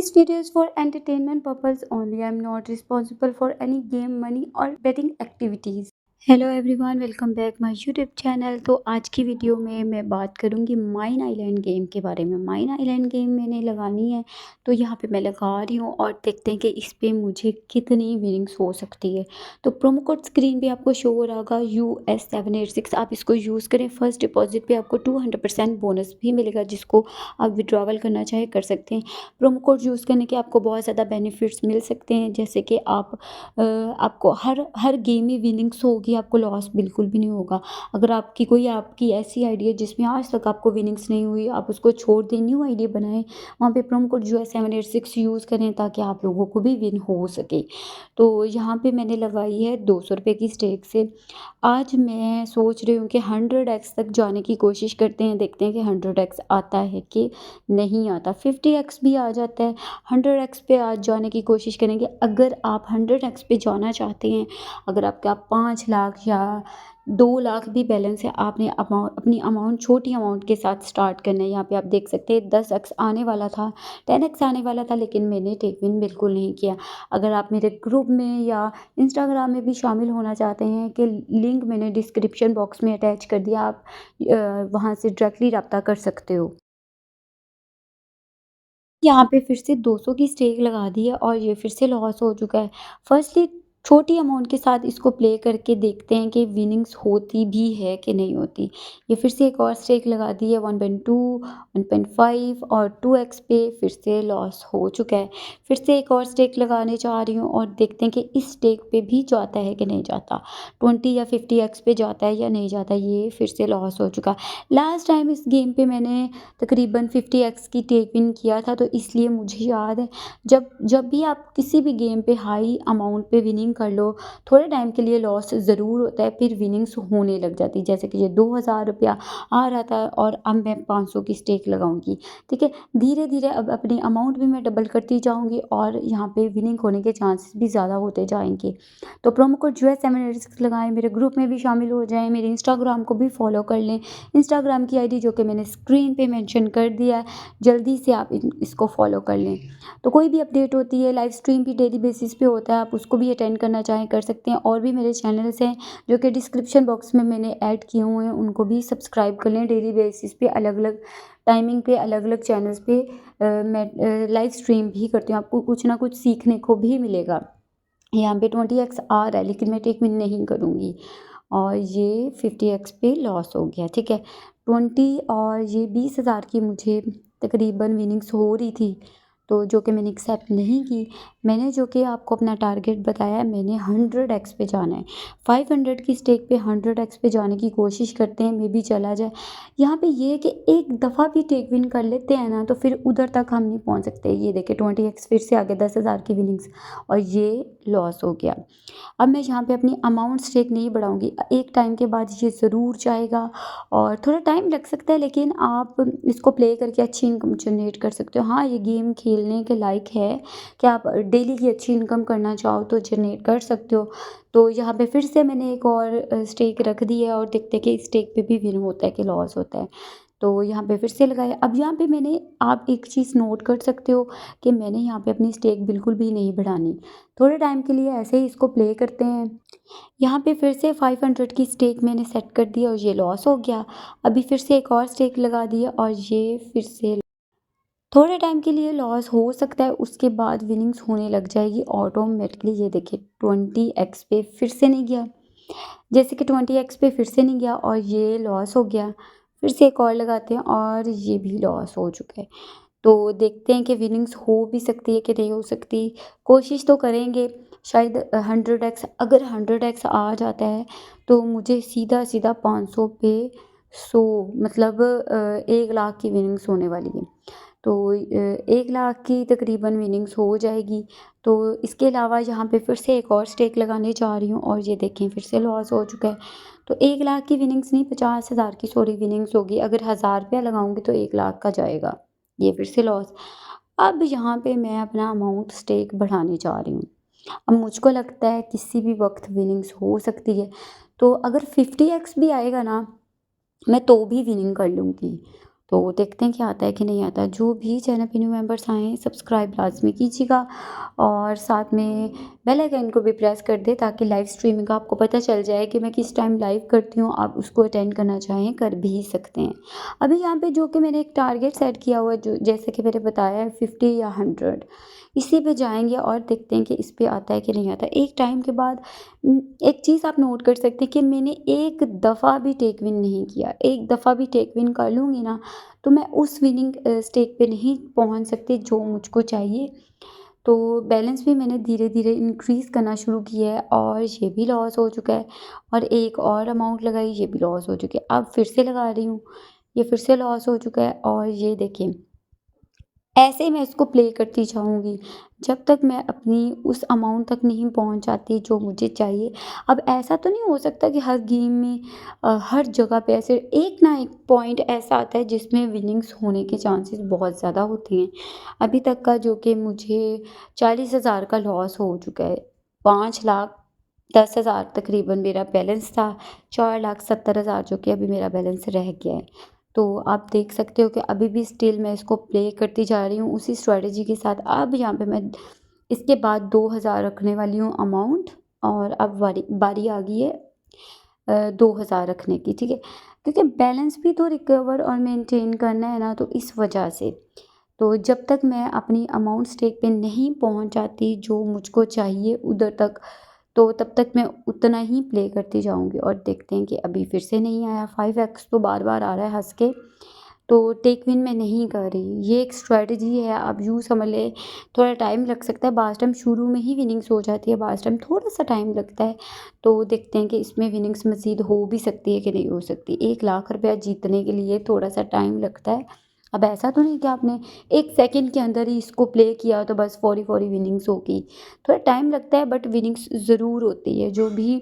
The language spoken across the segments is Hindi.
This video is for entertainment purpose only. I am not responsible for any game, money or betting activities. Hello everyone, welcome back my YouTube channel. तो आज की वीडियो में मैं बात करूंगी माइन आइलैंड गेम के बारे में। माइन आइलैंड गेम मैंने लगानी है, तो यहाँ पे मैं लगा रही हूँ और देखते हैं कि इस पे मुझे कितनी विनिंग्स हो सकती है। तो प्रोमो कोड स्क्रीन पे आपको शो हो रहा होगा US786। आप इसको यूज़ करें। फर्स्ट डिपॉजिट पे आपको 200% बोनस भी मिलेगा, जिसको आप विड्रॉवल करना चाहे कर सकते हैं। प्रोमो कोड यूज़ करने के आपको बहुत ज़्यादा बेनिफिट्स मिल सकते हैं, जैसे कि आपको हर गेम में विनिंग्स होगी, आपको लॉस बिल्कुल भी नहीं होगा। अगर आपकी ऐसी आईडी है जिसमें आज तक आपको विनिंग्स नहीं हुई, आप उसको छोड़ दें, न्यू आईडी बनाएं, वहाँ पे प्रोमो कोड जो है 786 यूज़ करें, ताकि आप लोगों को भी विन हो सके। तो यहाँ पे मैंने लगाई है 200 रुपये की स्टेक से। आज मैं सोच रही हूँ कि 100x तक जाने की कोशिश करते हैं, देखते हैं कि 100x आता है कि नहीं आता। 50x भी आ जाता है। 100x पे आज जाने की कोशिश करेंगे। अगर आप 100x पे जाना चाहते हैं, अगर आपका 5 लाख या 2 लाख भी बैलेंस है, आपने अपनी अमाउंट छोटी अमाउंट के साथ स्टार्ट करना है। यहाँ पे आप देख सकते हैं 10x आने वाला था, 10x आने वाला था, लेकिन मैंने टेक विन बिल्कुल नहीं किया। अगर आप मेरे ग्रुप में या इंस्टाग्राम में भी शामिल होना चाहते हैं, कि लिंक मैंने डिस्क्रिप्शन बॉक्स में अटैच कर दिया, आप वहाँ से डायरेक्टली रब्ता कर सकते हो। यहाँ पे फिर से 200 की स्टेक लगा दी है और ये फिर से लॉस हो चुका है। फर्स्टली छोटी अमाउंट के साथ इसको प्ले करके देखते हैं कि विनिंग्स होती भी है कि नहीं होती। ये फिर से एक और स्टेक लगा दी है 1.2, 1.5 और 2x पे, फिर से लॉस हो चुका है। फिर से एक और स्टेक लगाने चाह रही हूँ और देखते हैं कि इस स्टेक पे भी जाता है कि नहीं जाता, 20 या 50x पे जाता है या नहीं जाता। ये फिर से लॉस हो चुका। लास्ट टाइम इस गेम पे मैंने तकरीबन 50x की टेक विन किया था, तो इसलिए मुझे याद है। जब जब भी आप किसी भी गेम पे हाई अमाउंट पे विनिंग कर लो, थोड़े टाइम के लिए लॉस ज़रूर होता है, फिर विनिंग्स होने लग जाती। जैसे कि ये 2000 रुपया आ रहा था और अब मैं 500 की स्टेक लगाऊंगी। ठीक है, धीरे धीरे अब अपनी अमाउंट भी मैं डबल करती जाऊंगी और यहाँ पे विनिंग होने के चांसेस भी ज़्यादा होते जाएंगे। तो प्रोमो कोड जो है 786 लगाएं, मेरे ग्रुप में भी शामिल हो जाएं, मेरे इंस्टाग्राम को भी फॉलो कर लें। इंस्टाग्राम की आईडी जो कि मैंने स्क्रीन पे मेंशन कर दिया है, जल्दी से आप इसको फॉलो कर लें। तो कोई भी अपडेट होती है, लाइव स्ट्रीम भी डेली बेसिस पे होता है, आप उसको भी अटेंड करना चाहें कर सकते हैं। और भी मेरे चैनल्स हैं जो कि डिस्क्रिप्शन बॉक्स में मैंने ऐड किए हुए हैं, उनको भी सब्सक्राइब कर लें। डेली बेसिस पे अलग अलग टाइमिंग पे अलग अलग चैनल्स पे मैं लाइव स्ट्रीम भी करती हूँ, आपको कुछ ना कुछ सीखने को भी मिलेगा। यहाँ पे 20x आ रहा है, लेकिन मैं टेक विन नहीं करूँगी और ये 50x पे लॉस हो गया। ठीक है, 20 और ये 20,000 की मुझे तकरीबन विनिंग्स हो रही थी, तो जो कि मैंने एक्सेप्ट नहीं की। मैंने जो कि आपको अपना टारगेट बताया है, मैंने 100x पे जाना है। 500 की स्टेक पे 100x पे जाने की कोशिश करते हैं, मे भी चला जाए। यहाँ पे ये है कि एक दफ़ा भी टेक विन कर लेते हैं ना, तो फिर उधर तक हम नहीं पहुँच सकते। ये देखे 20x फिर से आगे 10,000 की विनिंग्स और ये लॉस हो गया। अब मैं यहाँ पे अपनी अमाउंट स्टेक नहीं बढ़ाऊंगी, एक टाइम के बाद ये ज़रूर जाएगा और थोड़ा टाइम लग सकता है, लेकिन आप इसको प्ले करके अच्छी इनकम जनरेट कर सकते हो। हाँ, ये गेम खेलने के लायक है कि आप डेली की अच्छी इनकम करना चाहो तो जनरेट कर सकते हो। तो यहाँ पे फिर से मैंने एक और स्टेक रख दी है और देखते हैं कि इस स्टेक पे भी विन होता है कि लॉस होता है। तो यहाँ पे फिर से लगाया। अब यहाँ पे मैंने, आप एक चीज़ नोट कर सकते हो कि मैंने यहाँ पे अपनी स्टेक बिल्कुल भी नहीं बढ़ानी, थोड़े टाइम के लिए ऐसे ही इसको प्ले करते हैं। यहाँ पे फिर से 500 की स्टेक मैंने सेट कर दी और ये लॉस हो गया। अभी फिर से एक और स्टेक लगा दी है और ये फिर से थोड़े टाइम के लिए लॉस हो सकता है, उसके बाद विनिंग्स होने लग जाएगी ऑटोमेटिकली। ये देखिए 20x पे फिर से नहीं गया, जैसे कि 20x पे फिर से नहीं गया और ये लॉस हो गया। फिर से एक और लगाते हैं और ये भी लॉस हो चुका है। तो देखते हैं कि विनिंग्स हो भी सकती है कि नहीं हो सकती। कोशिश तो करेंगे, शायद 100x, अगर 100x आ जाता है तो मुझे सीधा सीधा 500 पे 100, मतलब 1 लाख की विनिंग्स होने वाली है। तो 1 लाख की तकरीबन विनिंग्स हो जाएगी। तो इसके अलावा यहाँ पे फिर से एक और स्टेक लगाने जा रही हूँ और ये देखें फिर से लॉस हो चुका है। तो 1 लाख की विनिंग्स नहीं, 50,000 की सॉरी विनिंग्स होगी। अगर 1000 रुपया लगाऊंगी तो 1 लाख का जाएगा। ये फिर से लॉस। अब यहाँ पे मैं अपना अमाउंट स्टेक बढ़ाने जा रही हूँ। अब मुझको लगता है किसी भी वक्त विनिंग्स हो सकती है, तो अगर 50x भी आएगा ना, मैं तो भी विनिंग कर लूँगी। तो देखते हैं कि आता है कि नहीं आता। जो भी चैनल पे न्यू मेंबर्स आए हैं सब्सक्राइब लाज़मी कीजिएगा और साथ में बेल आइकन को भी प्रेस कर दें ताकि लाइव स्ट्रीमिंग का आपको पता चल जाए कि मैं किस टाइम लाइव करती हूँ। आप उसको अटेंड करना चाहें कर भी सकते हैं। अभी यहाँ पे जो कि मैंने एक टारगेट सेट किया हुआ है, जो जैसे कि मैंने बताया है 50 या 100, इसी पे जाएँगे और देखते हैं कि इस पे आता है कि नहीं आता। एक टाइम के बाद एक चीज़ आप नोट कर सकते हैं कि मैंने एक दफ़ा भी टेक विन नहीं किया। एक दफ़ा भी टेक विन कर लूँगी ना, तो मैं उस विनिंग स्टेज पे नहीं पहुँच सकती जो मुझको चाहिए। तो बैलेंस भी मैंने धीरे-धीरे इंक्रीज़ करना शुरू किया है और ये भी लॉस हो चुका है और एक और अमाउंट लगाई, ये भी लॉस हो चुकी है। अब फिर से लगा रही हूँ, ये फिर से लॉस हो चुका है और ये देखिए, ऐसे ही मैं इसको प्ले करती जाऊँगी जब तक मैं अपनी उस अमाउंट तक नहीं पहुँच जाती जो मुझे चाहिए। अब ऐसा तो नहीं हो सकता कि हर गेम में हर जगह पे ऐसे एक ना एक पॉइंट ऐसा आता है जिसमें विनिंग्स होने के चांसेस बहुत ज़्यादा होते हैं। अभी तक का जो कि मुझे 40,000 का लॉस हो चुका है। 5,10,000 तकरीबन मेरा बैलेंस था, 4,70,000 जो कि अभी मेरा बैलेंस रह गया है। तो आप देख सकते हो कि अभी भी स्टिल मैं इसको प्ले करती जा रही हूँ उसी स्ट्रैटेजी के साथ। अब यहाँ पे मैं इसके बाद 2,000 रखने वाली हूँ अमाउंट और अब बारी बारी आ गई है 2,000 रखने की, ठीक है? क्योंकि बैलेंस भी तो रिकवर और मेंटेन करना है ना, तो इस वजह से। तो जब तक मैं अपनी अमाउंट स्टेक पे नहीं पहुँच जाती जो मुझको चाहिए उधर तक, तो तब तक मैं उतना ही प्ले करती जाऊँगी और देखते हैं कि अभी फिर से नहीं आया। 5x तो बार-बार आ रहा है हँस के, तो टेक विन मैं नहीं कर रही। ये एक स्ट्रैटेजी है, आप यूँ समझ लें। थोड़ा टाइम लग सकता है, बाज़ टाइम शुरू में ही विनिंग्स हो जाती है, बाज़ टाइम थोड़ा-सा टाइम लगता है। तो देखते हैं कि इसमें विनिंग्स मज़ीद हो भी सकती है कि नहीं हो सकती। 1 लाख रुपया जीतने के लिए थोड़ा-सा टाइम लगता है। अब ऐसा तो नहीं कि आपने 1 सेकंड के अंदर ही इसको प्ले किया तो बस फौरी-फौरी विनिंग्स होगी। थोड़ा टाइम लगता है बट विनिंग्स ज़रूर होती है। जो भी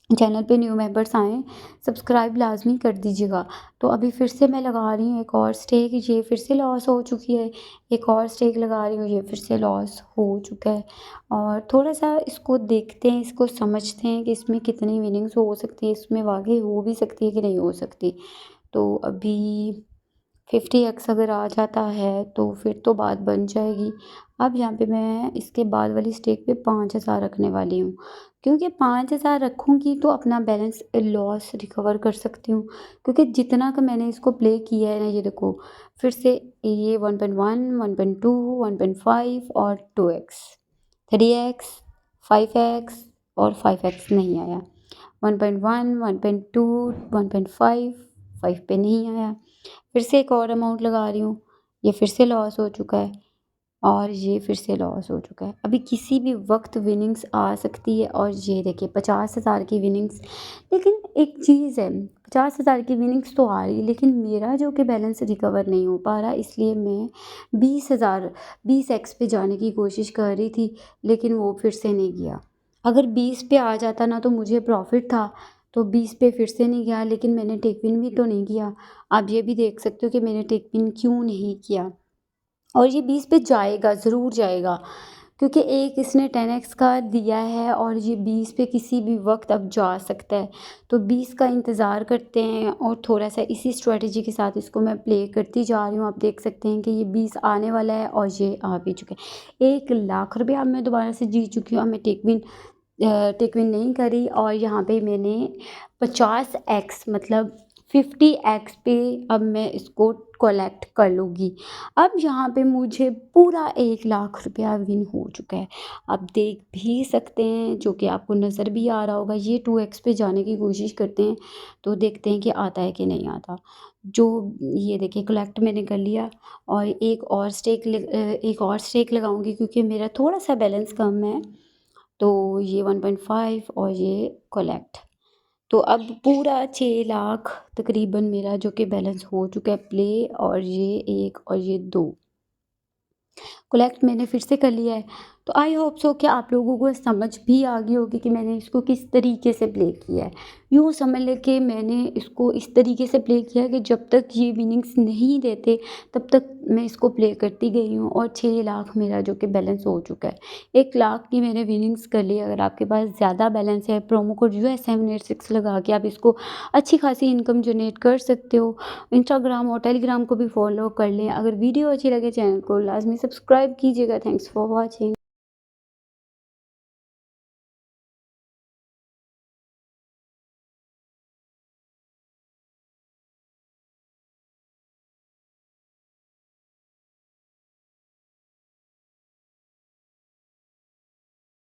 चैनल पे न्यू मेंबर्स आएँ, सब्सक्राइब लाज़मी कर दीजिएगा। तो अभी फिर से मैं लगा रही हूँ एक और स्टेक, ये फिर से लॉस हो चुकी है। एक और स्टेक लगा रही हूँ, ये फिर से लॉस हो चुका है। और थोड़ा-सा इसको देखते हैं, इसको समझते हैं कि इसमें कितनी विनिंग्स हो सकती है, इसमें वाक़ई हो भी सकती है कि नहीं हो सकती। तो अभी 50x अगर आ जाता है तो फिर तो बात बन जाएगी। अब यहाँ पे मैं इसके बाद वाली स्टेक पे 5,000 रखने वाली हूँ, क्योंकि 5,000 रखूँगी तो अपना बैलेंस लॉस रिकवर कर सकती हूँ। क्योंकि जितना का मैंने इसको प्ले किया है ना, ये देखो फिर से ये 1.1, 1.2, 1.5 और 2x, 3x, 5x और 5x नहीं आया। 1.1, 1.2, 1.5, 5 पे नहीं आया। फिर से एक और अमाउंट लगा रही हूँ, ये फिर से लॉस हो चुका है और ये फिर से लॉस हो चुका है। अभी किसी भी वक़्त विनिंग्स आ सकती है और ये देखिए 50,000 की विनिंग्स। लेकिन एक चीज़ है, 50,000 की विनिंग्स तो आ रही है लेकिन मेरा जो कि बैलेंस रिकवर नहीं हो पा रहा, इसलिए मैं 20,000 20x पे जाने की कोशिश कर रही थी लेकिन वो फिर से नहीं गया। अगर 20 पे आ जाता ना तो मुझे प्रॉफ़िट था, तो 20 पे फिर से नहीं गया लेकिन मैंने टेक विन भी तो नहीं किया। आप ये भी देख सकते हो कि मैंने टेक विन क्यों नहीं किया। और ये 20 पे जाएगा, ज़रूर जाएगा, क्योंकि एक इसने 10x का दिया है और ये 20 पे किसी भी वक़्त अब जा सकता है। तो 20 का इंतज़ार करते हैं और थोड़ा-सा इसी स्ट्रैटेजी के साथ इसको मैं प्ले करती जा रही हूँ। आप देख सकते हैं कि ये 20 आने वाला है और ये आ भी चुका है। 1 लाख रुपया अब मैं दोबारा से जीत चुकी हूँ। अब मैं टेक विन नहीं करी और यहाँ पे मैंने 50x मतलब 50x पे अब मैं इसको कलेक्ट कर लूँगी। अब यहाँ पे मुझे पूरा 1 लाख रुपया विन हो चुका है। आप देख भी सकते हैं, जो कि आपको नज़र भी आ रहा होगा, ये 2x पे जाने की कोशिश करते हैं, तो देखते हैं कि आता है कि नहीं आता। जो ये देखिए कलेक्ट मैंने कर लिया और एक और स्टेक लगाऊँगी क्योंकि मेरा थोड़ा-सा बैलेंस कम है। तो ये 1.5 और ये कलेक्ट। तो अब पूरा 6 लाख तकरीबन मेरा जो कि बैलेंस हो चुका है प्ले, और ये 1 और ये 2 कलेक्ट मैंने फिर से कर लिया है। तो आई होप सो कि आप लोगों को समझ भी आ गई होगी कि मैंने इसको किस तरीके से प्ले किया है। यूँ समझ लें कि मैंने इसको इस तरीके से प्ले किया है कि जब तक ये विनिंग्स नहीं देते तब तक मैं इसको प्ले करती गई हूँ और 6 लाख मेरा जो कि बैलेंस हो चुका है। 1 लाख की मैंने विनिंग्स कर ली। अगर आपके पास ज़्यादा बैलेंस है, प्रोमो कोड US786 लगा के आप इसको अच्छी खासी इनकम जनरेट कर सकते हो। इंस्टाग्राम और टेलीग्राम को भी फॉलो कर लें। अगर वीडियो अच्छी लगे चैनल को लाज़मी सब्सक्राइब कीजिएगा। Thanks for watching.